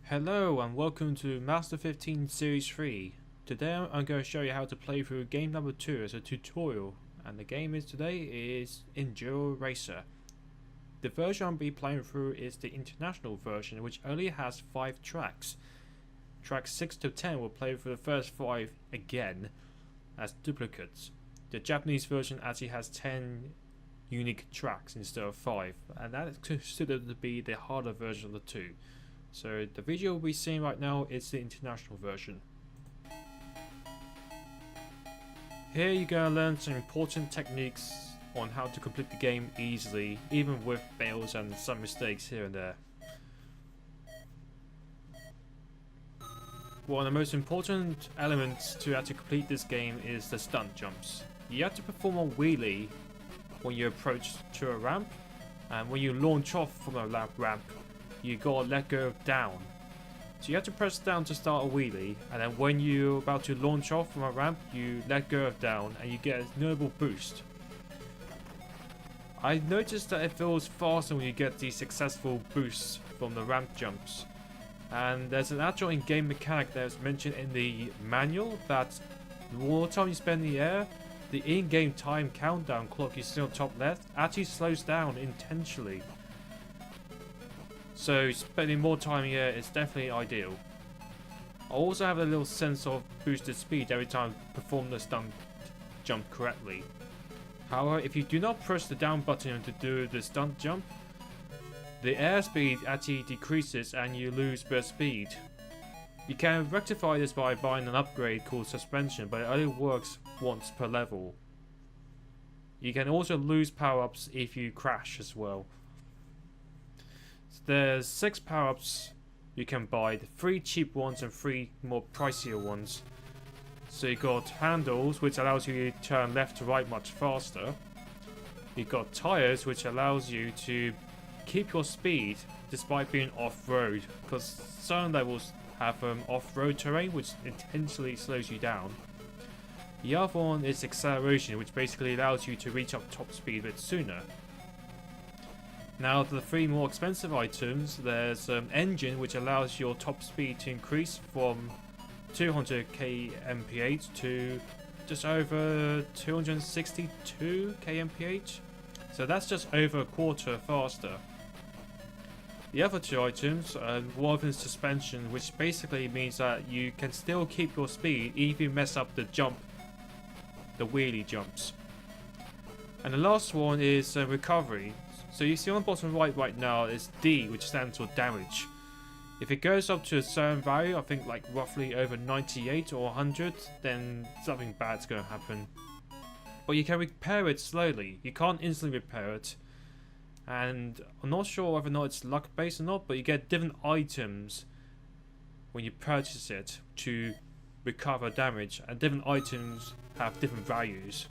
Hello and welcome to Master 15 Series 3. Today I'm going to show you how to play through game number 2 as a tutorial, and the game today is Enduro Racer. The version I'll be playing through is the international version, which only has 5 tracks. Tracks 6 to 10 will play through the first 5 again as duplicates. The Japanese version actually has 10 unique tracks instead of 5, and that is considered to be the harder version of the two. So the video we'll be seeing right now is the international version. Here you're going to learn some important techniques on how to complete the game easily, even with fails and some mistakes here and there. One of the most important elements to actually complete this game is the stunt jumps. You have to perform a wheelie when you approach to a ramp, and when you launch off from a ramp, you gotta let go of down. So you have to press down to start a wheelie, and then when you're about to launch off from a ramp, you let go of down and you get a notable boost. I noticed that it feels faster when you get these successful boosts from the ramp jumps. And there's an actual in-game mechanic that is mentioned in the manual that the more time you spend in the air, the in-game time countdown clock you see on top left actually slows down intentionally. So spending more time here is definitely ideal. I also have a little sense of boosted speed every time I perform the stunt jump correctly. However, if you do not press the down button to do the stunt jump, the airspeed actually decreases and you lose burst speed. You can rectify this by buying an upgrade called suspension, but it only works once per level. You can also lose power-ups if you crash as well. There's 6 power-ups you can buy, 3 cheap ones and 3 more pricier ones. So you got handles, which allows you to turn left to right much faster. You got tires, which allows you to keep your speed despite being off-road, because some levels have off-road terrain which intentionally slows you down. The other one is acceleration, which basically allows you to reach up top speed a bit sooner. Now, the 3 more expensive items, there's engine, which allows your top speed to increase from 200 kmph to just over 262 kmph. So that's just over a quarter faster. The other 2 items, one of them is suspension, which basically means that you can still keep your speed even if you mess up the jump, the wheelie jumps. And the last one is recovery. So you see on the bottom right now is D, which stands for damage. If it goes up to a certain value, I think like roughly over 98 or 100, then something bad's going to happen. But you can repair it slowly. You can't instantly repair it. And I'm not sure whether or not it's luck based or not, but you get different items when you purchase it to recover damage, and different items have different values.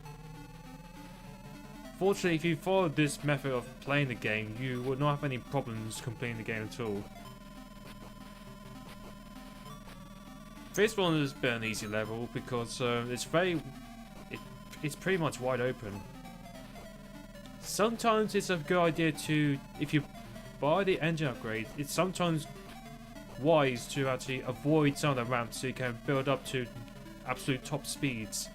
Fortunately, if you follow this method of playing the game, you will not have any problems completing the game at all. This one has been an easy level because it's pretty much wide open. Sometimes it's a good idea to, if you buy the engine upgrade, it's sometimes wise to actually avoid some of the ramps so you can build up to absolute top speeds.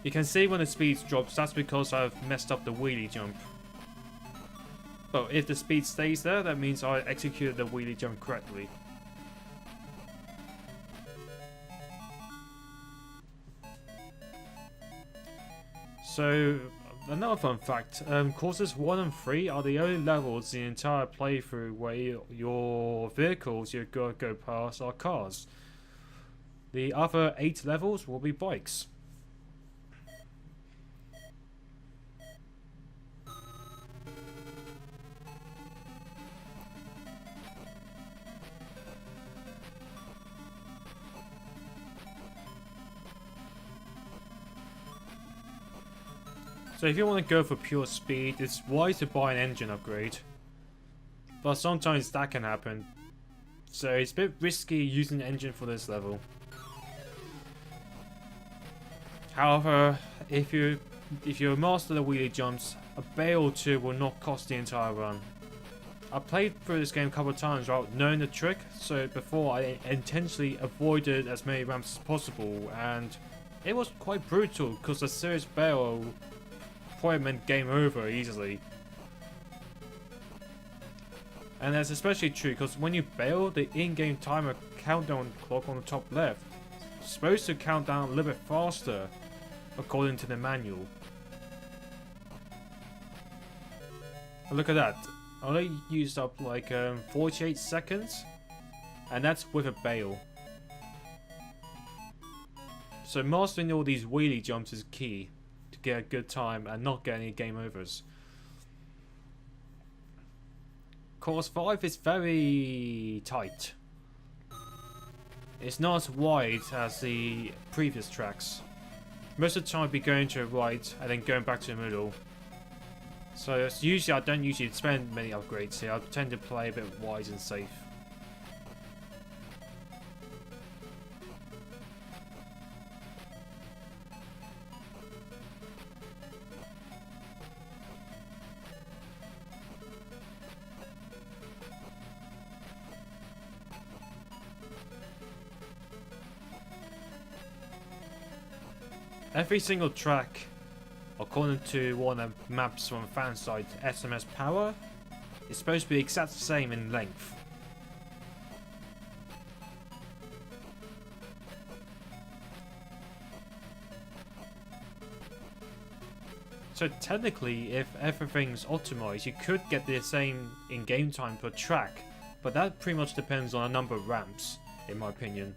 You can see when the speed drops, that's because I've messed up the wheelie jump. But if the speed stays there, that means I executed the wheelie jump correctly. So, another fun fact, courses 1 and 3 are the only levels in the entire playthrough where your vehicles you're going to go past are cars. The other 8 levels will be bikes. So if you want to go for pure speed, it's wise to buy an engine upgrade. But sometimes that can happen. So it's a bit risky using an engine for this level. However, if you master the wheelie jumps, a bay or 2 will not cost the entire run. I played through this game a couple of times without knowing the trick, so before I intentionally avoided as many ramps as possible, and it was quite brutal because a serious bail probably meant game over easily. And that's especially true because when you bail, the in-game timer countdown clock on the top left is supposed to count down a little bit faster according to the manual. And look at that. I only used up like 48 seconds, and that's with a bail. So mastering all these wheelie jumps is key to get a good time and not get any game overs. Course 5 is very tight. It's not as wide as the previous tracks. Most of the time I'd be going to the right and then going back to the middle. So it's usually I don't usually spend many upgrades here. I tend to play a bit wise and safe. Every single track, according to one of the maps from fan site SMS Power, is supposed to be exact the same in length. So technically, if everything's optimized, you could get the same in-game time per track, but that pretty much depends on a number of ramps, in my opinion.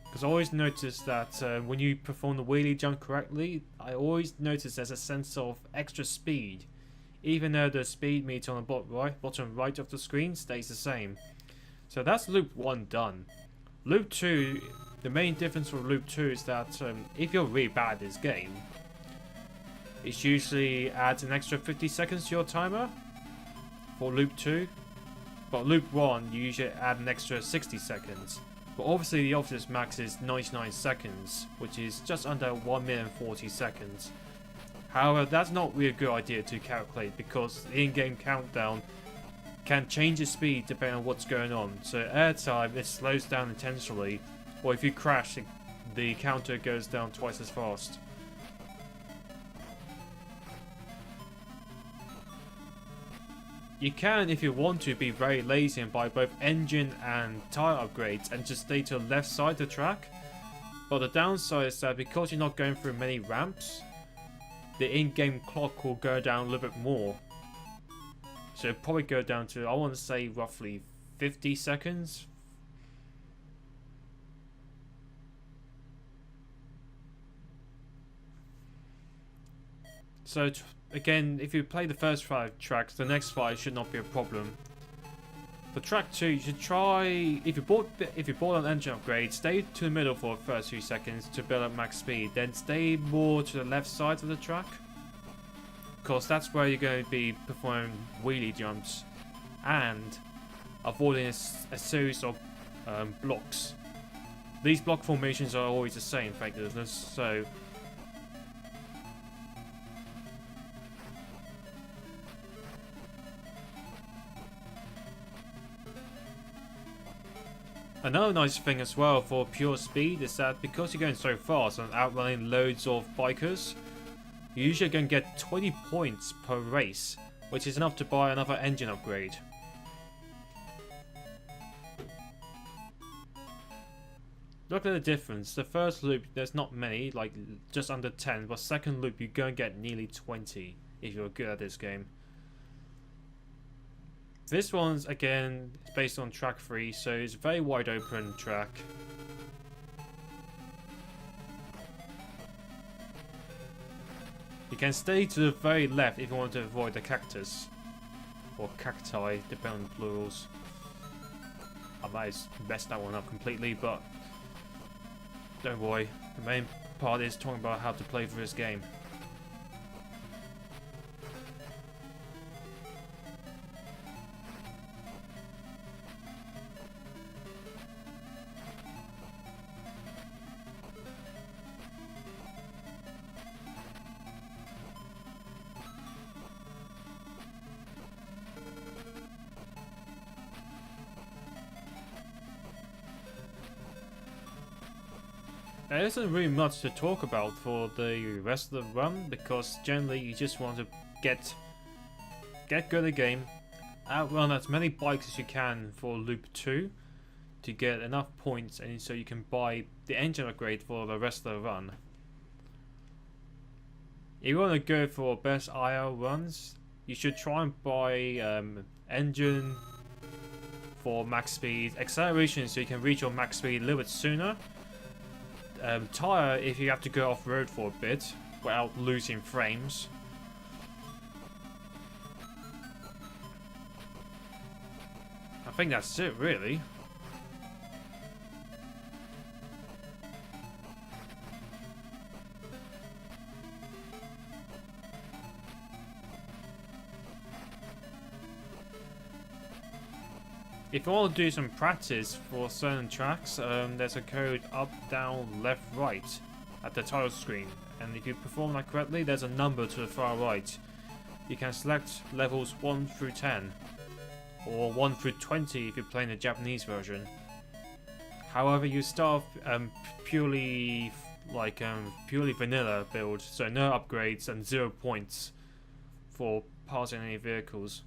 Because I always notice that when you perform the wheelie jump correctly, I always notice there's a sense of extra speed, even though the speed meter on the bottom right of the screen stays the same. So that's loop 1 done. Loop 2, the main difference with loop 2 is that if you're really bad at this game, it usually adds an extra 50 seconds to your timer for loop 2, but loop 1 you usually add an extra 60 seconds. But obviously the obvious max is 99 seconds, which is just under 1 minute and 40 seconds. However, that's not really a good idea to calculate because the in-game countdown can change the speed depending on what's going on. So airtime, it slows down intentionally, or if you crash, the counter goes down twice as fast. You can, if you want to, be very lazy and buy both engine and tyre upgrades and just stay to the left side of the track. But the downside is that because you're not going through many ramps, the in-game clock will go down a little bit more. So it'll probably go down to, I want to say, roughly 50 seconds. So again, if you play the first 5 tracks, the next 5 should not be a problem. For track 2, you should try, if you bought an engine upgrade, stay to the middle for the first few seconds to build up max speed, then stay more to the left side of the track, because that's where you're going to be performing wheelie jumps and avoiding a series of blocks. These block formations are always the same, thank goodness, so another nice thing as well for pure speed is that because you're going so fast and outrunning loads of bikers, you're usually going to get 20 points per race, which is enough to buy another engine upgrade. Look at the difference. The first loop, there's not many, like just under 10, but second loop you're going to get nearly 20 if you're good at this game. This one's, again, based on track 3, so it's a very wide open track. You can stay to the very left if you want to avoid the cactus. Or cacti, depending on the plurals. I might have messed that one up completely, but don't worry. The main part is talking about how to play through this game. There isn't really much to talk about for the rest of the run, because generally you just want to get good at the game, outrun as many bikes as you can for Loop 2 to get enough points, and so you can buy the engine upgrade for the rest of the run. If you want to go for best IR runs, you should try and buy engine for max speed, acceleration so you can reach your max speed a little bit sooner, tire if you have to go off-road for a bit without losing frames. I think that's it really. If you want to do some practice for certain tracks, there's a code up, down, left, right at the title screen, and if you perform that correctly, there's a number to the far right. You can select levels 1 through 10, or 1 through 20 if you're playing the Japanese version. However, you start off purely vanilla build, so no upgrades and 0 points for passing any vehicles.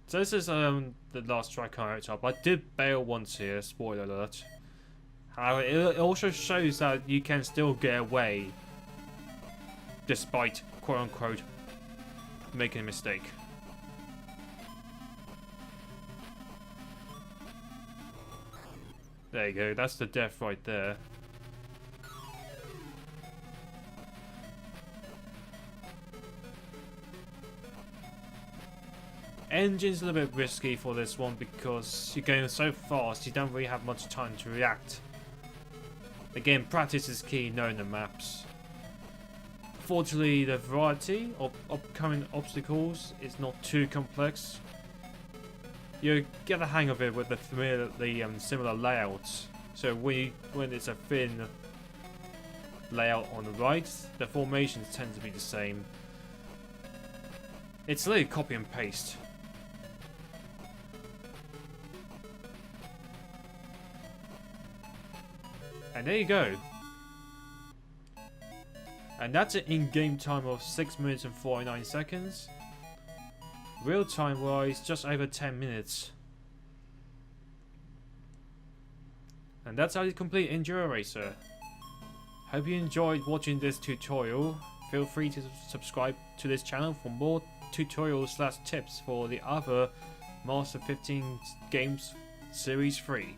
So this is the last track on our top. I did bail once here, spoiler alert. However, it also shows that you can still get away despite quote unquote making a mistake. There you go, that's the death right there. Engine's a little bit risky for this one because you're going so fast you don't really have much time to react. Again, practice is key knowing the maps. Fortunately, the variety of upcoming obstacles is not too complex. You get the hang of it with the similar layouts. So when it's a thin layout on the right, the formations tend to be the same. It's literally copy and paste. And there you go. And that's an in-game time of 6 minutes and 49 seconds. Real time wise, just over 10 minutes. And that's how you complete Enduro Racer. Hope you enjoyed watching this tutorial. Feel free to subscribe to this channel for more tutorials / tips for the other Master 15 games Series 3.